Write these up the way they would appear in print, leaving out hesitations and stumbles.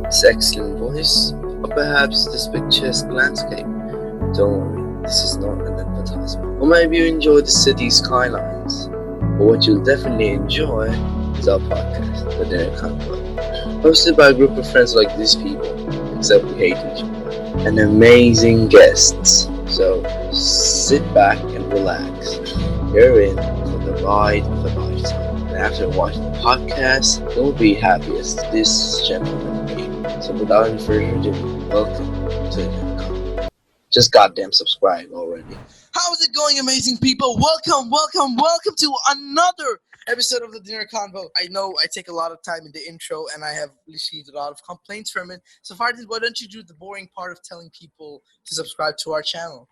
this excellent voice, or perhaps this picturesque landscape. Don't worry, this is not an advertisement. Or maybe you enjoy the city skylines. But what you'll definitely enjoy is our podcast, The Dinner Convo, hosted by a group of friends like these people, except we hate each other, and amazing guests. So sit back and relax. You're in for the ride of a lifetime. And after watching the podcast, you'll be happy as this gentleman made. So without any further ado, welcome to the Dinner Convo. Just goddamn subscribe already. How's it going, amazing people? Welcome to another episode of the Dinner Convo. I know I take a lot of time in the intro and I have received a lot of complaints from it. So Fardin, why don't you do the boring part of telling people to subscribe to our channel?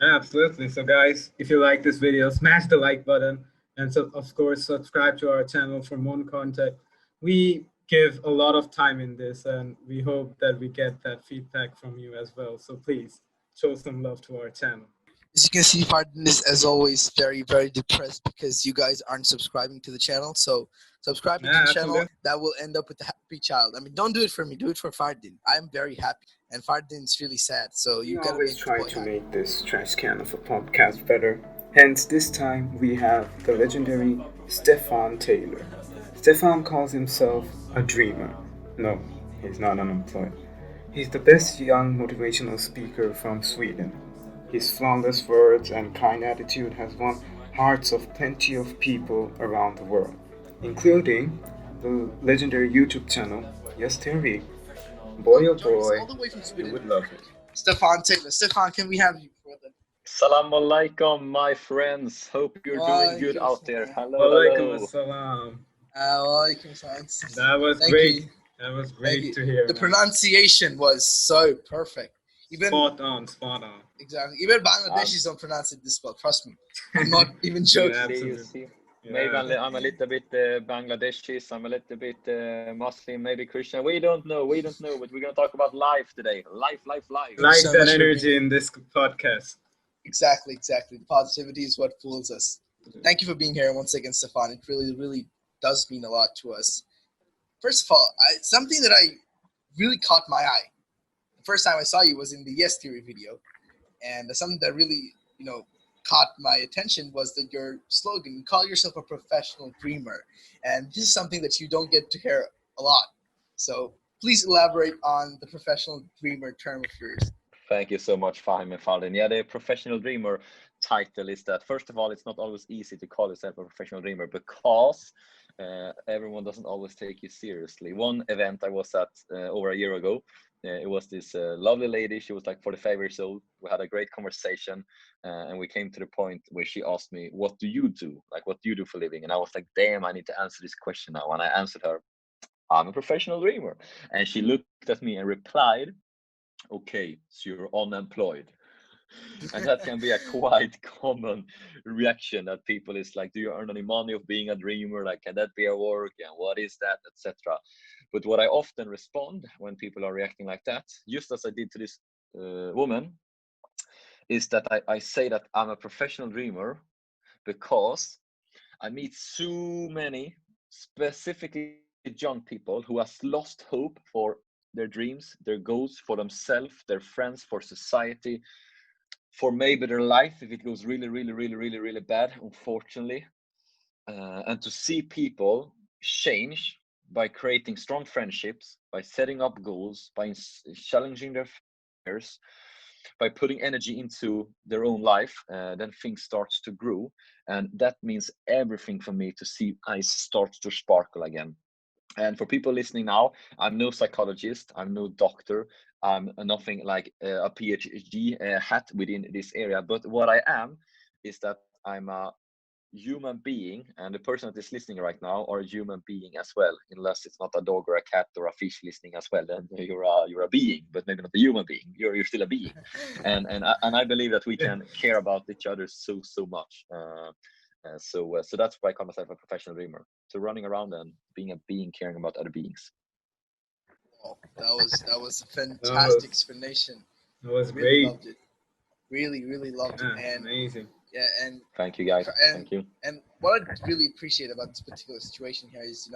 Absolutely. So guys, if you like this video, smash the like button and so of course subscribe to our channel for more content. We give a lot of time in this and we hope that we get that feedback from you as well. So please show some love to our channel. As you can see, Fardin is, as always, very, very depressed because you guys aren't subscribing to the channel. So subscribing to the channel, Absolutely. that will end up with a happy child. I mean, don't do it for me. Do it for Fardin. I'm very happy. And Fardin's really sad. So We you gotta always make the try boy to happy. make this trash can of a podcast better. Hence, this time we have the legendary Staffan Taylor. Staffan calls himself a dreamer. No, he's not unemployed. He's the best young motivational speaker from Sweden. His flawless words and kind attitude has won hearts of plenty of people around the world, including the legendary YouTube channel Yes Theory. Boy oh boy, All the way from you Sweden. would love it. Staffan Taylor. Staffan, can we have you for the Salam alaikum, my friends. Hope you're doing good out there. Hello, Walaikum hello. assalam. Walaikum salam. That was Thank great. you. That was Thank great you. to hear. The man. pronunciation was so perfect. Even Spot on, spot on. exactly. Even Bangladeshis don't pronounce it this well. Trust me. I'm not even joking. Yeah. See, you Absolutely. see. Maybe Yeah. I'm a little bit Bangladeshi, I'm a little bit Muslim, maybe Christian. We don't know, but we're gonna talk about life today. Life. We you like so that much for energy being- in this podcast. Exactly. The positivity is what fools us. Thank you for being here once again, Stefan. It really does mean a lot to us. First of all, something that I really caught my eye. The first time I saw you was in the Yes Theory video, and something that really, caught my attention was that your slogan, you call yourself a professional dreamer, and this is something that you don't get to hear a lot. So please elaborate on the professional dreamer term of yours. Thank you so much, Fahim and Faldin. Yeah, the professional dreamer title is that, first of all, it's not always easy to call yourself a professional dreamer because everyone doesn't always take you seriously. One event I was at over a year ago, it was this lovely lady. She was like 45 years old. We had a great conversation and we came to the point where she asked me, what do you do? Like, what do you do for a living? And I was like, damn, I need to answer this question now. And I answered her, I'm a professional dreamer. And she looked at me and replied, okay, so you're unemployed. And that can be a quite common reaction that people is like, do you earn any money of being a dreamer? Like, can that be a work? And what is that, etc. But what I often respond when people are reacting like that, just as I did to this woman, is that I say that I'm a professional dreamer because I meet so many specifically young people who has lost hope for their dreams, their goals, for themselves, their friends, for society, for maybe their life if it goes really bad, unfortunately. And to see people change by creating strong friendships, by setting up goals, by challenging their fears, by putting energy into their own life, then things starts to grow. And that means everything for me to see eyes starts to sparkle again. And for people listening now, I'm no psychologist, I'm no doctor, I'm nothing like a PhD hat within this area. But what I am is that I'm a human being, and the person that is listening right now are a human being as well, unless it's not a dog or a cat or a fish listening as well. Then you're a being, but maybe not a human being. You're still a being, and I believe that we can care about each other so much. So that's why I call myself a professional dreamer. So running around and being a being, caring about other beings. Oh, that was a fantastic explanation. That was Really great. loved it. Really loved it. Yeah, And amazing. yeah, and Thank you, guys. and Thank you. and what I really appreciate about this particular situation here is,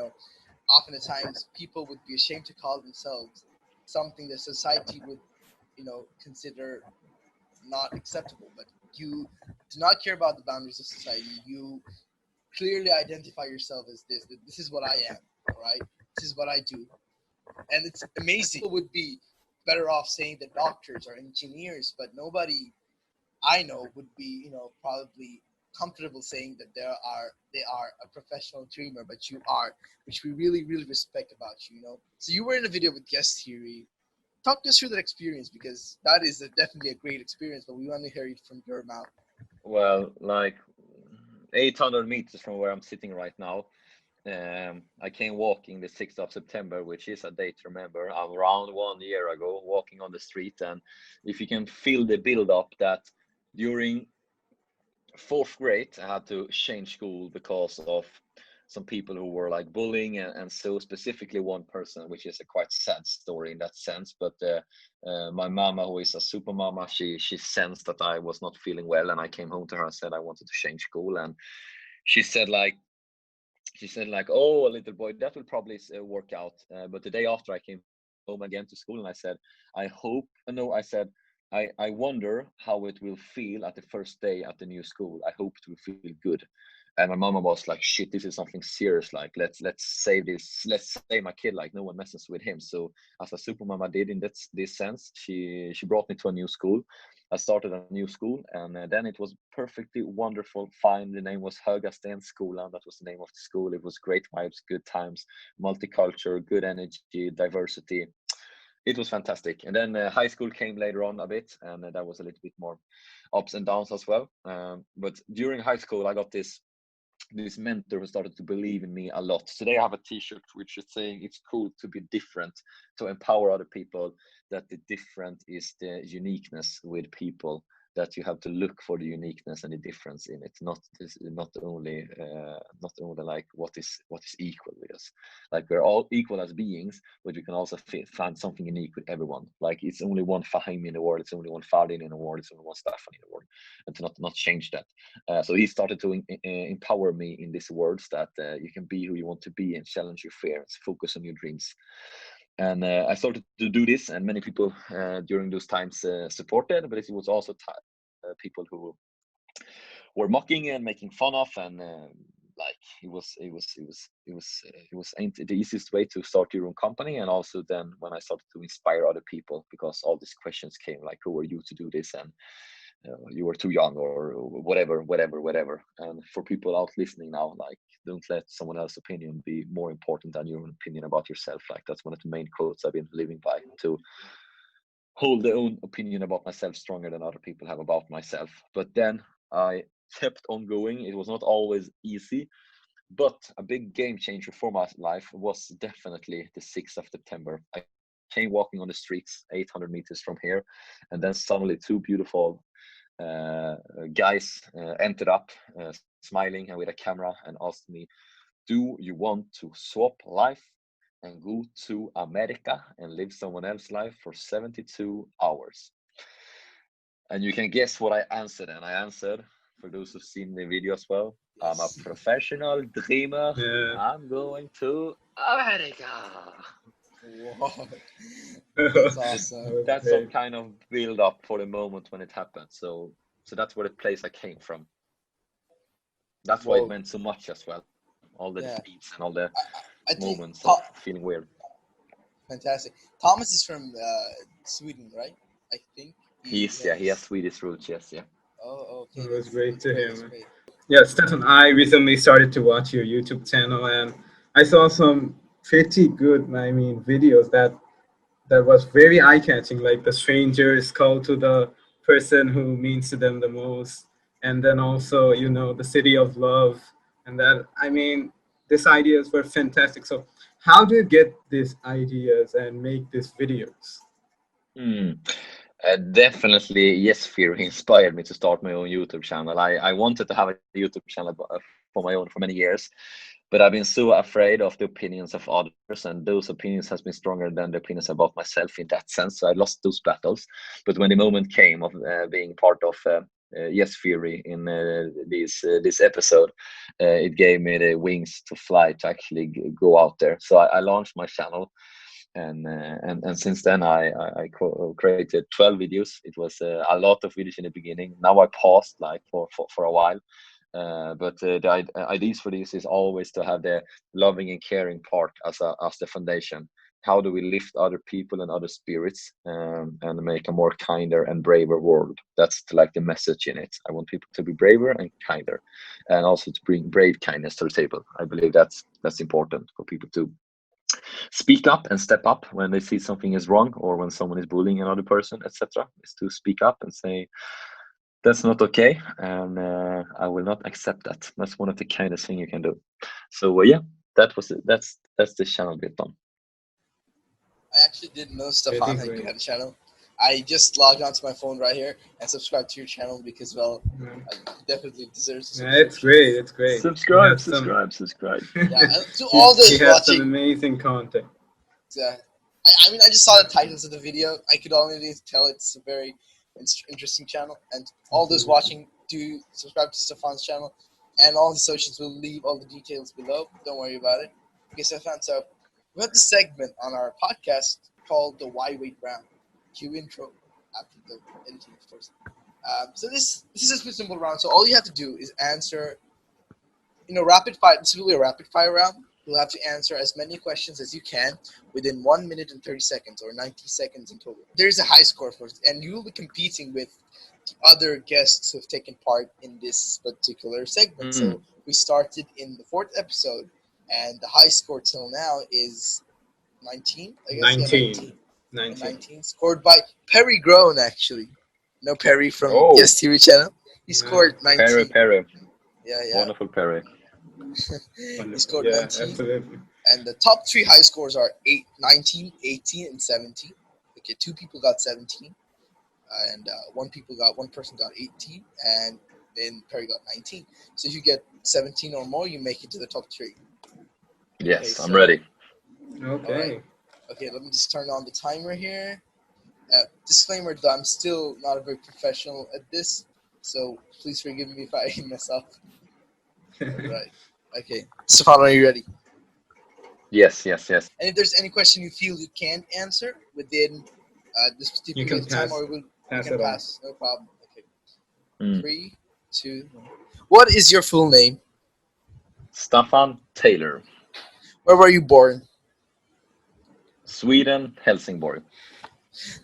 often at times people would be ashamed to call themselves something that society would, consider not acceptable. But you do not care about the boundaries of society. You clearly identify yourself as this. That this is what I am. All right. This is what I do, and it's amazing. People would be better off saying that doctors or engineers, but nobody I know would be, probably comfortable saying that they are a professional dreamer, but you are, which we really, really respect about you. So you were in a video with Guest Theory. Talk us through that experience because that is definitely a great experience, but we want to hear it from your mouth. Well, like 800 meters from where I'm sitting right now. I came walking the 6th of September, which is a date to remember. Around 1 year ago, walking on the street, and if you can feel the build up that during 4th grade, I had to change school because of some people who were like bullying, and so specifically one person, which is a quite sad story in that sense. But my mama, who is a super mama, she sensed that I was not feeling well, and I came home to her and said I wanted to change school, and she said like oh, little boy, that will probably work out. But the day after, I came home again to school, and I said, I hope no I said I wonder how it will feel at the first day at the new school. I hope it will feel good. And my mama was like, shit, this is something serious, like let's save this, let's save my kid, like no one messes with him. So as a super mama did in this sense, she brought me to a new school. I started a new school, and then it was perfectly wonderful, fine. The name was Högasten School, and that was the name of the school. It was great vibes, good times, multicultural, good energy, diversity. It was fantastic. And then high school came later on a bit, and that was a little bit more ups and downs as well. But during high school, I got this mentor who started to believe in me a lot. Today I have a t-shirt which is saying it's cool to be different, to empower other people, that the different is the uniqueness with people, that you have to look for the uniqueness and the difference in it, not only like what is equal with us. Like we're all equal as beings, but you can also find something unique with everyone. Like it's only one Fahim in the world, it's only one Fadin in the world, it's only one Staffan in the world, and to not change that. So he started to empower me in these words that you can be who you want to be and challenge your fears, focus on your dreams. And I started to do this, and many people during those times supported, but it was also people who were mocking and making fun of, and like it ain't the easiest way to start your own company. And also then when I started to inspire other people, because all these questions came like, who are you to do this, and you were too young, or whatever. And for people out listening now, like, don't let someone else's opinion be more important than your own opinion about yourself. Like that's one of the main quotes I've been living by, to hold their own opinion about myself stronger than other people have about myself. But then I kept on going. It was not always easy, but a big game changer for my life was definitely the 6th of September. I came walking on the streets 800 meters from here, and then suddenly two beautiful guys entered up, smiling and with a camera, and asked me, do you want to swap life and go to America and live someone else's life for 72 hours? And you can guess what I answered. And I answered, for those who've seen the video as well, I'm a professional dreamer. Yeah. I'm going to America. Wow. That's awesome. That's some kind of build up for the moment when it happened. So that's where the place I came from. That's why it meant so much as well. All the defeats and all the moments of feeling weird. Fantastic. Thomas is from Sweden, right? I think. He has Swedish roots, yes, yeah. Oh, okay. It was great to hear. Yeah, Stefan, I recently started to watch your YouTube channel, and I saw some pretty good, videos that was very eye-catching, like the strangers call to the person who means to them the most, and then also, the city of love, and that, these ideas were fantastic. So how do you get these ideas and make these videos? Definitely, yes, fear inspired me to start my own YouTube channel. I wanted to have a YouTube channel for my own for many years, but I've been so afraid of the opinions of others, and those opinions has been stronger than the opinions about myself in that sense. So I lost those battles. But when the moment came of being part of yes theory in this episode. It gave me the wings to fly to actually go out there. So I launched my channel, and since then I created 12 videos. It was a lot of videos in the beginning. Now I paused like for a while. But the ideas for this is always to have the loving and caring part as the foundation. How do we lift other people and other spirits, and make a more kinder and braver world? That's like the message in it. I want people to be braver and kinder, and also to bring brave kindness to the table. I believe that's important for people to speak up and step up when they see something is wrong, or when someone is bullying another person, etc. Is to speak up and say, that's not okay, and I will not accept that. That's one of the kindest thing you can do. So yeah, that's the channel bit done. I actually didn't know Stefan Pretty had great. a channel. I just logged onto my phone right here and subscribed to your channel because, well, I definitely deserves a Yeah, it's subscription. great. It's great. Subscribe, You have some- subscribe. Yeah, and to all those you have some watching, amazing content. I mean, I just saw the titles of the video. I could already tell it's a very interesting channel. And all those watching, do subscribe to Stefan's channel. And all the socials, will leave all the details below. Don't worry about it. Okay, Stefan, so we have this segment on our podcast called the Why Wait Round. Cue intro after the editing, of course. So this is a simple round. So all you have to do is answer, rapid fire. This will be a rapid fire round. You'll have to answer as many questions as you can within 1 minute and 30 seconds, or 90 seconds in total. There's a high score for it, and you will be competing with the other guests who have taken part in this particular segment. So we started in the 4th episode, and the high score till now is 19, I guess. 19. Yeah, 19. 19. Scored by Perry Grown, actually. No, Perry from Yes TV channel. He scored 19. Perry. Yeah. Wonderful Perry. He scored Yeah, 19. absolutely. And the top 3 high scores are 19, 18, and 17. Okay, 2 people got 17. And one person got 18. And then Perry got 19. So if you get 17 or more, you make it to the top 3. Yes, Okay, I'm ready. Okay. Alright. Okay, let me just turn on the timer here. Disclaimer that I'm still not a very professional at this, so please forgive me if I mess up. Alright. Okay. Stefan, are you ready? Yes. And if there's any question you feel you can't answer within this You particular can time, pass. or you Pass can it on. pass. No problem. Okay. Mm. 3, 2, 1. What is your full name? Staffan Taylor, Where were you born? Sweden, Helsingborg.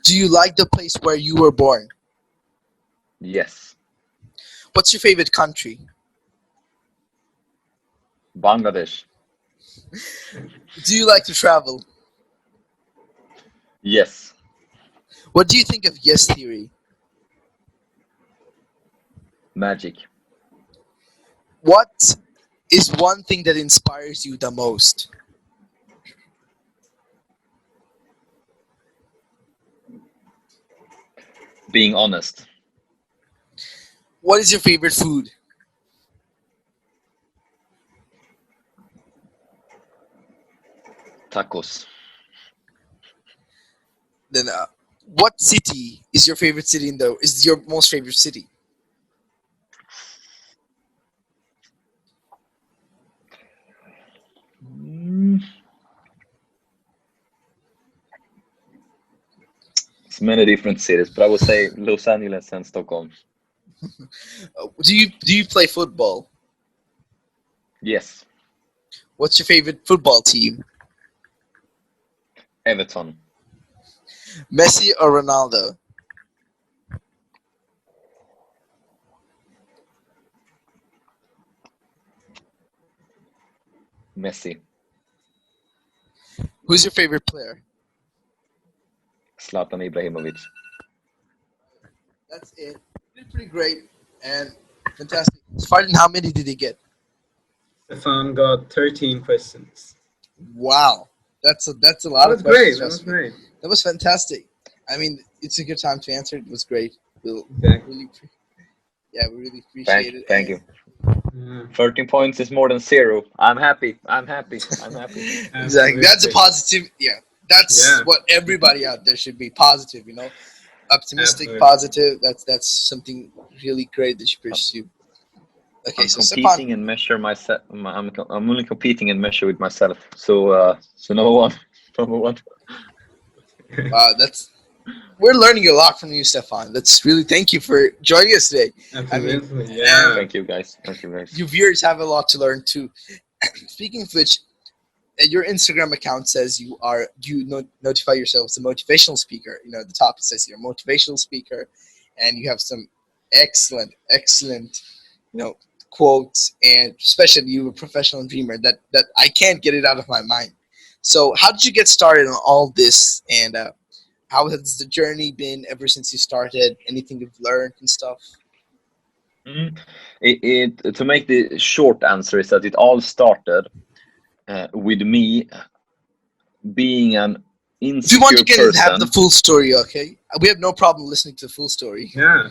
Do you like the place where you were born? Yes. What's your favorite country? Bangladesh. Do you like to travel? Yes. What do you think of yes theory? Magic. What is one thing that inspires you the most? Being honest. What is your favorite food? Tacos. Then, what city is your favorite city is your most favorite city? It's many different cities, but I would say Los Angeles and Stockholm. Do you play football? Yes. What's your favorite football team? Everton. Messi or Ronaldo? Messi. Who's your favorite player? Zlatan Ibrahimovic. That's it. Pretty great and fantastic. Farden, how many did he get? Stefan got 13 questions. Wow, that's a lot That was of great. questions. That was trust me. great. That was fantastic. I mean, it's a good time to answer. It was great. We'll Exactly. we really appreciate it. Thank you. Yeah. 13 points is more than 0. I'm happy. Exactly. Absolutely. That's a positive. Yeah, that's Yeah. what everybody out there should be positive. Optimistic, Absolutely. positive. That's something really great that you pursue. Okay, I'm so Stefan, competing and measure myself. I'm only competing and measure with myself. So number one, number one. that's we're learning a lot from you, Stefan. That's really thank you for joining us today. I mean, Absolutely, and yeah. Thank you guys. Thank you guys. you viewers have a lot to learn too. Speaking of which, your Instagram account says notify yourself as a motivational speaker. You know, at the top it says you're a motivational speaker, and you have some excellent, you know, quotes, and especially you, a professional dreamer, that I can't get it out of my mind. So, how did you get started on all this, and how has the journey been ever since you started? Anything you've learned and stuff? Mhm. To make the short answer is that it all started with me being an If you want, insecure you can have the person. full story. Okay, we have no problem listening to the full story. Yeah.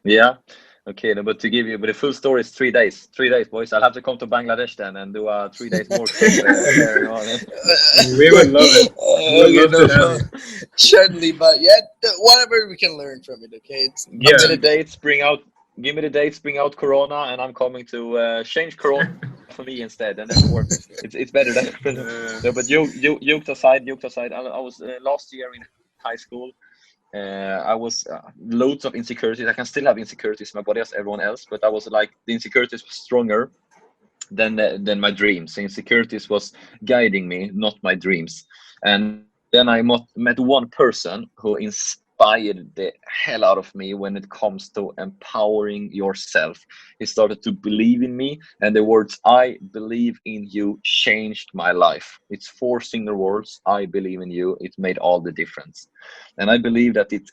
Yeah. Okay, no, but to give you, but the full story is 3 days. 3 days, boys. I'll have to come to Bangladesh then and do a 3 days workshop sharing on it. We would love it. We would Okay, love no to have problem. you. Certainly, but yeah, whatever we can learn from it. Okay, it's Give up me to Yeah. the you, man. dates, bring out. Give me the dates, bring out Corona, and I'm coming to change Corona for me instead, and therefore it's better than. Uh, No, but jokes aside. I was last year in high school. I was loads of insecurities. I can still have insecurities in my body as everyone else, but I was like the insecurities were stronger than my dreams. The insecurities was guiding me, not my dreams. And then I met one person who inspired the hell out of me when it comes to empowering yourself. He started to believe in me, and the words "I believe in you" changed my life. It's four single words: "I believe in you." It made all the difference. And I believe that it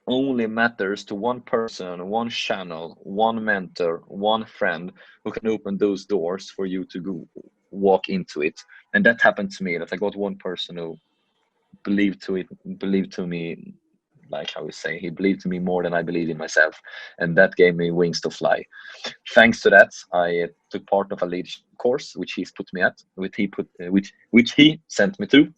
only matters to one person, one channel, one mentor, one friend who can open those doors for you to go walk into it. And that happened to me, that I got one person who believed to it, believed to me, like how we say, he believed to me more than I believed in myself. And that gave me wings to fly. Thanks to that, I took part of a leadership course, which he's put me at, which he sent me to,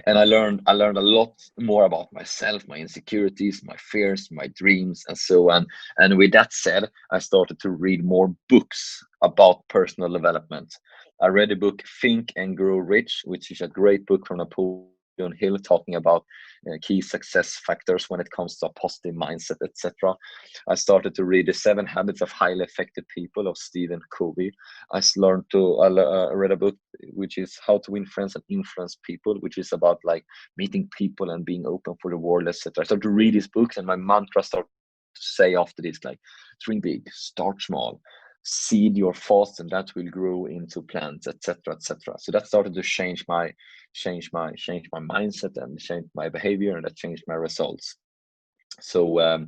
and I learned a lot more about myself, my insecurities, my fears, my dreams, and so on. And with that said, I started to read more books about personal development. I read the book Think and Grow Rich, which is a great book from Napoleon Hill, talking about key success factors when it comes to a positive mindset, etc. I started to read the Seven Habits of Highly Effective People of Stephen Covey. I read a book which is How to Win Friends and Influence People, which is about like meeting people and being open for the world, etc. I started to read these books, and my mantra started to say after this, like, dream big, start small, seed your thoughts, and that will grow into plants, etc., etc. So that started to change my mindset and change my behavior, and that changed my results. So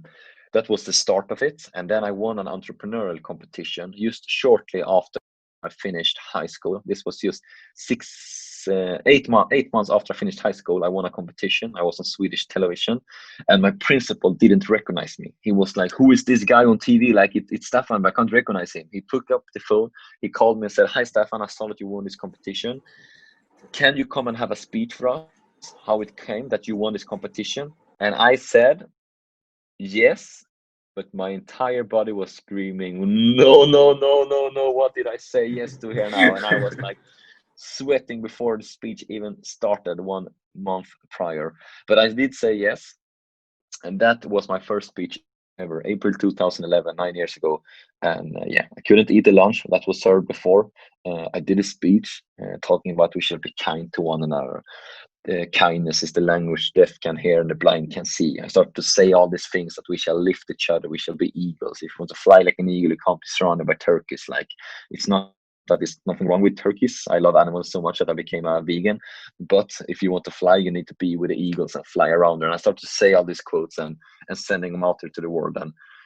that was the start of it. And then I won an entrepreneurial competition just shortly after I finished high school. This was just 8 months after I finished high school. I won a competition. I was on Swedish television, and my principal didn't recognize me. He was like, "Who is this guy on TV? Like it's Staffan, but I can't recognize him." He picked up the phone. He called me and said, "Hi, Staffan. I saw that you won this competition. Can you come and have a speech for us? How it came that you won this competition?" And I said, yes, but my entire body was screaming, "No, no, no, no, no, what did I say yes to here now?" And I was like sweating before the speech even started 1 month prior. But I did say yes, and that was my first speech ever, April 2011, 9 years ago. And yeah, I couldn't eat the lunch that was served before. I did a speech talking about we should be kind to one another. Kindness is the language deaf can hear and the blind can see. I start to say all these things, that we shall lift each other, we shall be eagles. If you want to fly like an eagle, you can't be surrounded by turkeys. Like, it's not that there's nothing wrong with turkeys. I love animals so much that I became a vegan. But if you want to fly, you need to be with the eagles and fly around. And I start to say all these quotes and sending them out there to the world.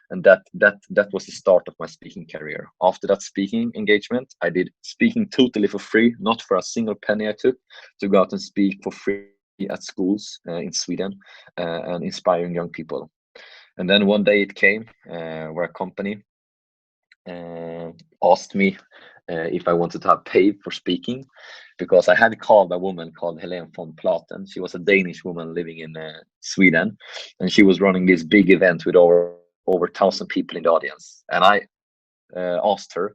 And that was the start of my speaking career. After that speaking engagement, I did speaking totally for free, not for a single penny I took, to go out and speak for free at schools in Sweden and inspiring young people. And then one day it came where a company asked me if I wanted to have paid for speaking, because I had called a woman called Helene von Platen. She was a Danish woman living in Sweden, and she was running this big event with over 1,000 people in the audience. And I asked her,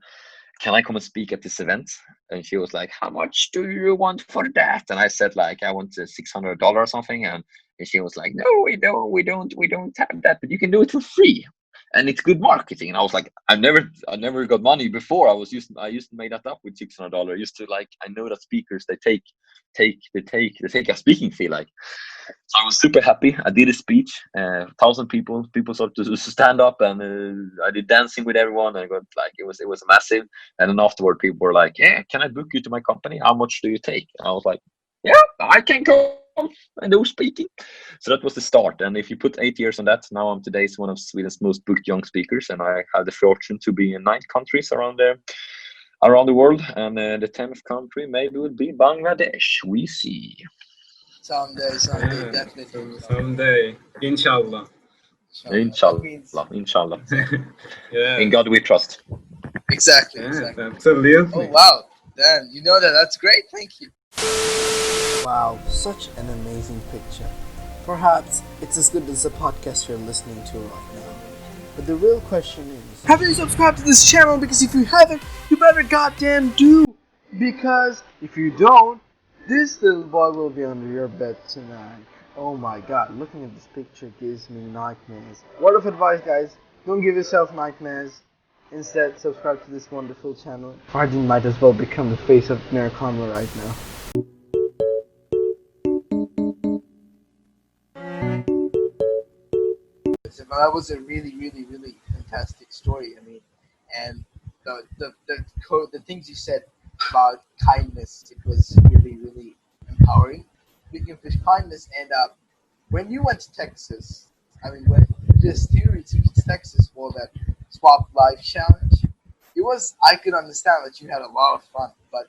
can I come and speak at this event? And she was like, how much do you want for that? And I said, like, I want $600 or something. And she was like, no, we don't have that, but you can do it for free. And it's good marketing. And I was like, I never got money before. I used to make that up with $600. I used to, like, I know that speakers, they take a speaking fee, like. So I was super happy. I did a speech, 1,000 people started to stand up, and I did dancing with everyone, and I got, like, it was massive. And then afterward, people were like, yeah, can I book you to my company? How much do you take? And I was like, yeah, I can come and do speaking. So that was the start. And if you put 8 years on that, now I'm today's one of Sweden's most booked young speakers, and I have the fortune to be in 9 countries around the world. And the 10th country maybe would be Bangladesh. We see. Someday, Yeah, definitely. someday, inshallah. That Inshallah, means inshallah. Yeah, In God we trust. exactly. yes, Oh absolutely. wow, Dan, you know that. That's great. Thank you. Wow, such an amazing picture. Perhaps it's as good as the podcast you're listening to right now. But the real question is, have you subscribed to this channel? Because if you haven't, you better goddamn do. Because if you don't, this little boy will be under your bed tonight. Oh my god, looking at this picture gives me nightmares. Word of advice, guys, don't give yourself nightmares. Instead, subscribe to this wonderful channel. Arjun might as well become the face of Dinner Convo right now. That was a really fantastic story. I mean, and the things you said about kindness, it was really empowering. Speaking of which, kindness, and when you went to Texas, I mean, when this theory to Texas for that Swap Life Challenge, it was, I could understand that you had a lot of fun, but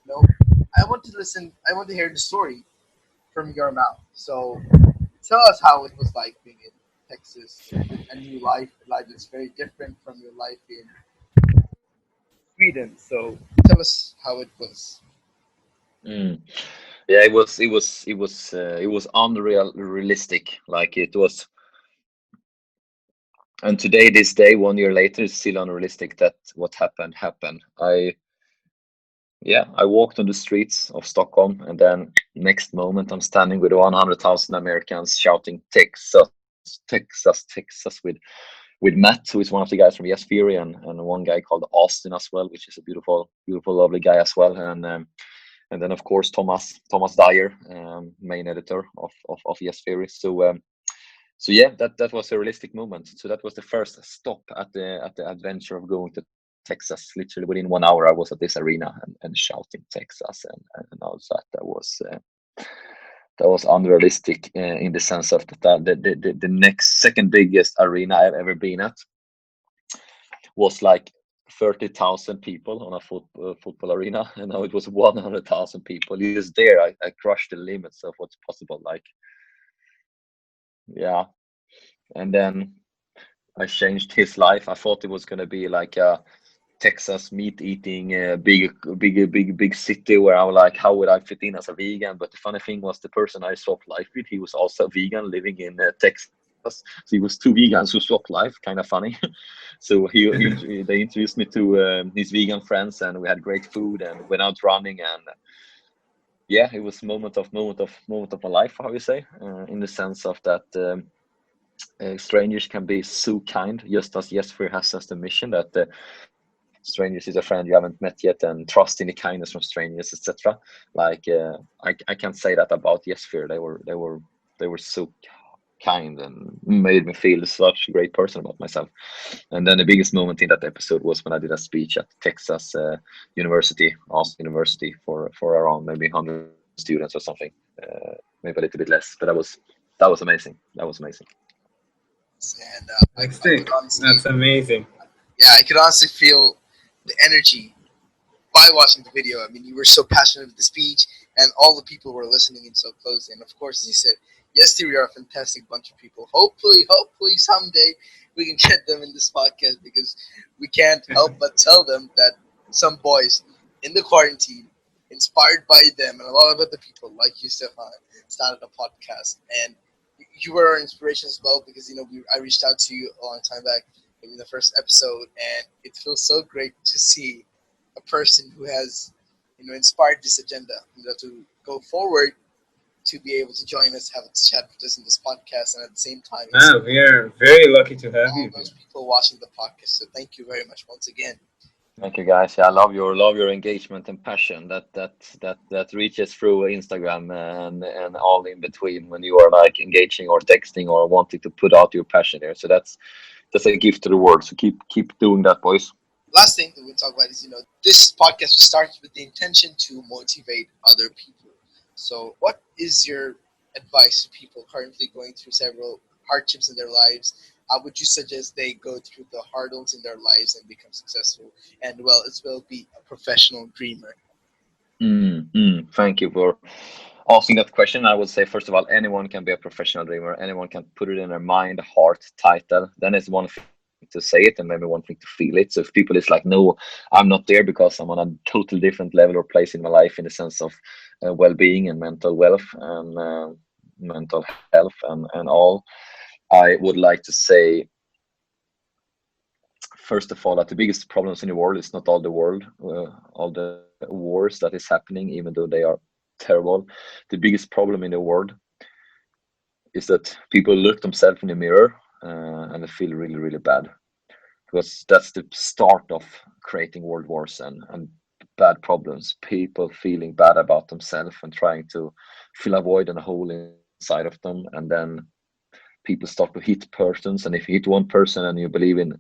no, I want to listen. I want to hear the story from your mouth. So tell us how it was like being in Texas with a new life, like it's very different from your life in Sweden. So tell us how it was. Mm. Yeah, it was unreal realistic. Like it was, and today, this day, 1 year later, it's still unrealistic that what happened. I walked on the streets of Stockholm, and then next moment I'm standing with 100,000 Americans shouting Texas, Texas, Texas, with Matt, who is one of the guys from Yes Theory, and one guy called Austin as well, which is a beautiful, lovely guy as well. And then of course Thomas Dyer, main editor of Yes Theory. So yeah, that was a realistic moment. So that was the first stop at the adventure of going to Texas. Literally within 1 hour, I was at this arena and shouting Texas, and all that. That was unrealistic, in the sense of that the next second biggest arena I've ever been at was like 30,000 people on a football arena, and now it was 100,000 people. Just there, I crushed the limits of what's possible. Like, yeah, and then I changed his life. I thought it was gonna be like a Texas meat eating, big city where I was like, how would I fit in as a vegan? But the funny thing was, the person I swapped life with, he was also a vegan living in Texas. So he was two vegans who swapped life, kind of funny. So they introduced me to his vegan friends, and we had great food and went out running, and yeah, it was moment of my life, how you say, in the sense of that. Strangers can be so kind, just as Jesper has as the mission that strangers is a friend you haven't met yet, and trust in the kindness from strangers, etc. Like, I can't say that about Jesper. They were so kind and made me feel such a great person about myself. And then the biggest moment in that episode was when I did a speech at Texas University, Austin University, for around maybe 100 students or something, maybe a little bit less. But that was amazing. That was amazing. And I That's could it. honestly, That's amazing. yeah, I could honestly feel the energy by watching the video. I mean, you were so passionate with the speech, and all the people were listening in so closely. And of course, as you said, yes, we are a fantastic bunch of people. Hopefully, someday we can get them in this podcast, because we can't help but tell them that some boys in the quarantine, inspired by them and a lot of other people like you, Stefan, started a podcast. And you were our inspiration as well because I reached out to you a long time back in the first episode, and it feels so great to see a person who has inspired this agenda, to go forward, to be able to join us, have a chat with us in this podcast, and at the same time, Ah, we are very lucky to have all you here. those people watching the podcast. So thank you very much once again. Thank you, guys. Yeah, I love your engagement and passion that reaches through Instagram and all in between when you are like engaging or texting or wanting to put out your passion there. So that's a gift to the world. So keep doing that, boys. Last thing that we'll talk about is, this podcast was started with the intention to motivate other people. So, what is your advice to people currently going through several hardships in their lives? How would you suggest they go through the hurdles in their lives and become successful and, well, as well be a professional dreamer? Thank you for asking that question. I would say, first of all, anyone can be a professional dreamer. Anyone can put it in their mind, heart, title. Then it's one thing to say it and maybe one thing to feel it. So if people is like, no, I'm not there because I'm on a totally different level or place in my life in the sense of well-being and mental wealth and mental health and all, I would like to say, first of all, that the biggest problems in the world is not all the wars that is happening, even though they are terrible. The biggest problem in the world is that people look themselves in the mirror and they feel really, really bad, because that's the start of creating world wars and bad problems. People feeling bad about themselves and trying to fill a void and a hole inside of them, and then people start to hit persons. And if you hit one person and you believe in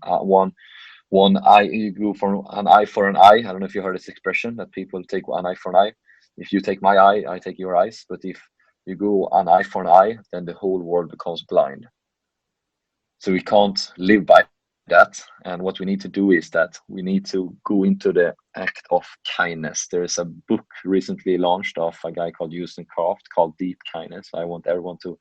one eye, you go for an eye for an eye. I don't know if you heard this expression that people take an eye for an eye. If you take my eye, I take your eyes. But if you go an eye for an eye, then the whole world becomes blind. So we can't live by that. And what we need to do is that we need to go into the act of kindness. There is a book recently launched of a guy called Houston Kraft called Deep Kindness. I want everyone to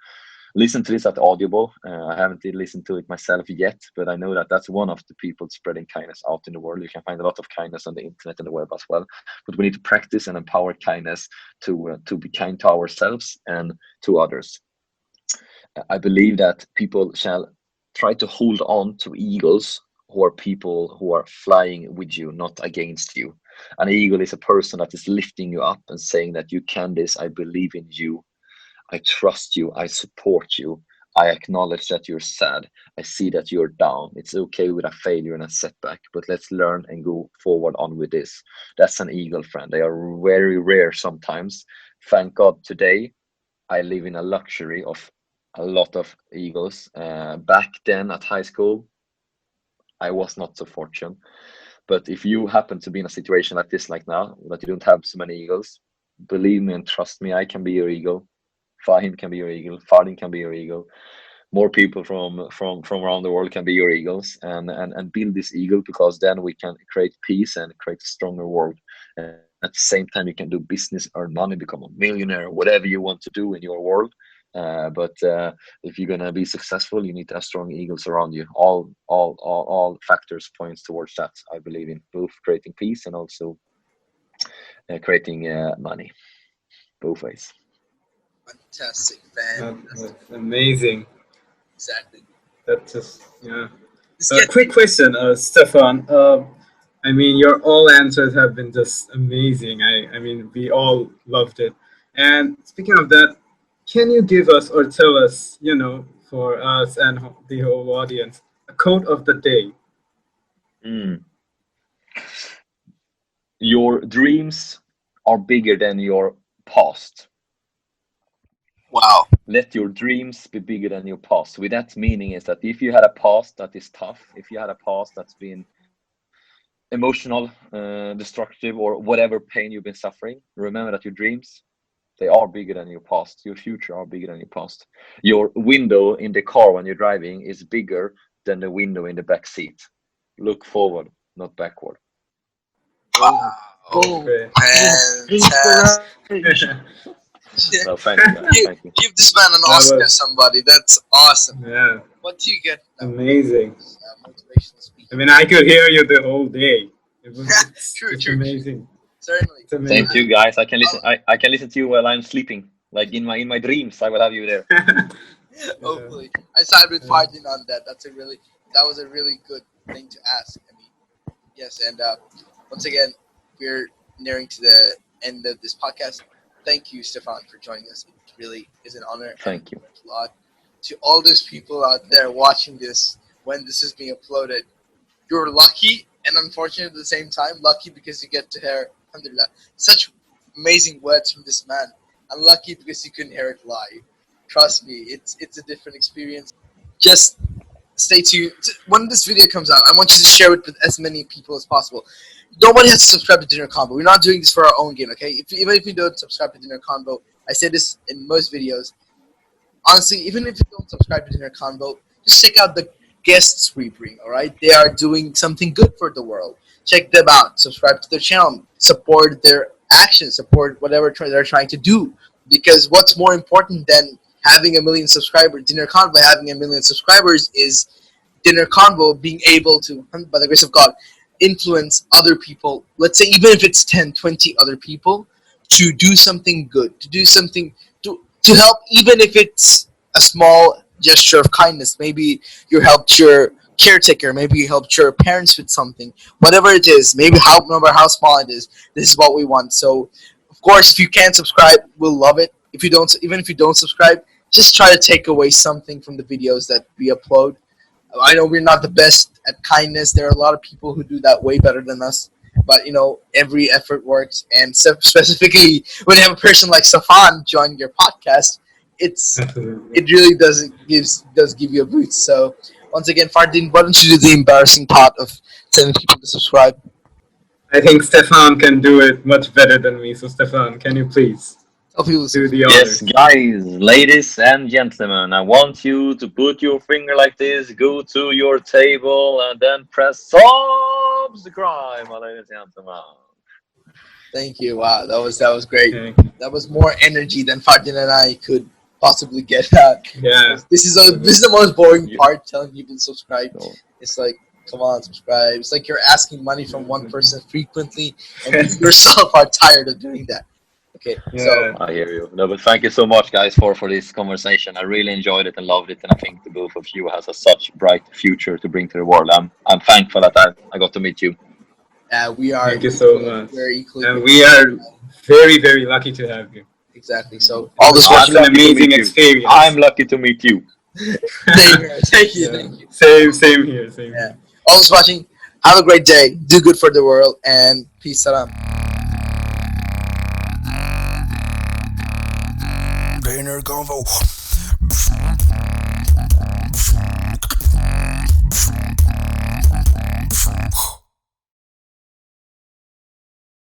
listen to this at Audible. I haven't listened to it myself yet, but I know that that's one of the people spreading kindness out in the world. You can find a lot of kindness on the internet and the web as well. But we need to practice and empower kindness to be kind to ourselves and to others. I believe that people shall try to hold on to eagles who are people who are flying with you, not against you. An eagle is a person that is lifting you up and saying that you can this, I believe in you, I trust you, I support you, I acknowledge that you're sad, I see that you're down. It's okay with a failure and a setback, but let's learn and go forward on with this. That's an eagle friend. They are very rare sometimes. Thank God today I live in a luxury of a lot of eagles. Back then at high school, I was not so fortunate. But if you happen to be in a situation like this, like now, that you don't have so many eagles, believe me and trust me, I can be your eagle. Fahim can be your eagle. Fardin can be your eagle. More people from around the world can be your eagles and build this eagle, because then we can create peace and create a stronger world. And at the same time, you can do business, earn money, become a millionaire, whatever you want to do in your world. But if you're gonna be successful, you need to have strong eagles around you. All factors points towards that. I believe in both creating peace and also creating money, both ways. Fantastic, That's amazing. exactly. That's just, yeah. This gets Quick question, Stefan. I mean, your all answers have been just amazing. I mean, we all loved it. And speaking of that, can you give us or tell us, for us and the whole audience, a quote of the day? Mm. Your dreams are bigger than your past. wow. Let your dreams be bigger than your past. With that meaning is that if you had a past that is tough, if you had a past that's been emotional, destructive, or whatever pain you've been suffering, remember that your dreams, they are bigger than your past. Your future are bigger than your past. Your window in the car when you're driving is bigger than the window in the back seat. Look forward, not backward. Wow. Oh, great. Fantastic. So thank you, guys. Give, Thank you. give this man an That Oscar, was- somebody. That's awesome. Yeah, What do you get now? amazing. Motivational speaking. I mean, I could hear you the whole day. It's True, just true, true. amazing. Certainly. It's Same to amazing. you guys. I can listen. Oh, I can listen to you while I'm sleeping. Like in my dreams, I will have you there. Yeah. hopefully, I side with Yeah. Fardin on that. That was a really good thing to ask. I mean, yes, and once again, we're nearing to the end of this podcast. Thank you, Stefan, for joining us. It really is an honor and Thank you. a lot to all those people out there watching this when this is being uploaded. You're lucky and unfortunate at the same time. Lucky because you get to hear, alhamdulillah, such amazing words from this man. Unlucky because you couldn't hear it live. Trust me, it's a different experience. Just stay tuned. When this video comes out, I want you to share it with as many people as possible. Nobody has to subscribe to Dinner Convo. We're not doing this for our own gain, okay? Even if you don't subscribe to Dinner Convo, I say this in most videos. Honestly, even if you don't subscribe to Dinner Convo, just check out the guests we bring, alright? They are doing something good for the world. Check them out. Subscribe to their channel. Support their actions. Support whatever they're trying to do. Because what's more important than having a million subscribers, Dinner Convo having a million subscribers, is Dinner Convo being able to, by the grace of God, influence other people, let's say even if it's 10, 20 other people, to do something good, to do something, to help, even if it's a small gesture of kindness. Maybe you helped your caretaker, maybe you helped your parents with something, whatever it is, maybe how, no matter how small it is, this is what we want. So, of course, if you can subscribe, we'll love it. If you don't, even if you don't subscribe, just try to take away something from the videos that we upload. I know we're not the best at kindness. There are a lot of people who do that way better than us. But every effort works, and specifically when you have a person like Safan joining your podcast, Absolutely. it really does give you a boost. So once again, Fardin, why don't you do the embarrassing part of telling people to subscribe? I think Stefan can do it much better than me. So, Stefan, can you please Tell people to do subscribe. the Yes, honors? guys, ladies and gentlemen, I want you to put your finger like this, go to your table, and then press subscribe, my ladies and gentlemen. Thank you. Wow, that was great. Okay. That was more energy than Fardin and I could possibly get. Yeah. This is the most boring You, part. Telling people to subscribe. no, It's like, come on, subscribe. It's like you're asking money from one person frequently, and you yourself are tired of doing that. Okay, so Yeah. I hear you. No, but thank you so much, guys, for this conversation. I really enjoyed it and loved it, and I think the both of you has a such bright future to bring to the world. I'm thankful that I got to meet you. we are Thank you so equal. much. We're equally And grateful. we are very, very lucky to have you. Exactly. So It all was this I'm such watching. an lucky to amazing meet you. experience. I'm lucky to meet you. Thank you. Thank you. Yeah. Thank you. Same here. Same Yeah. here. All this watching. Have a great day. Do good for the world, and peace. Salam. Dinner Convo.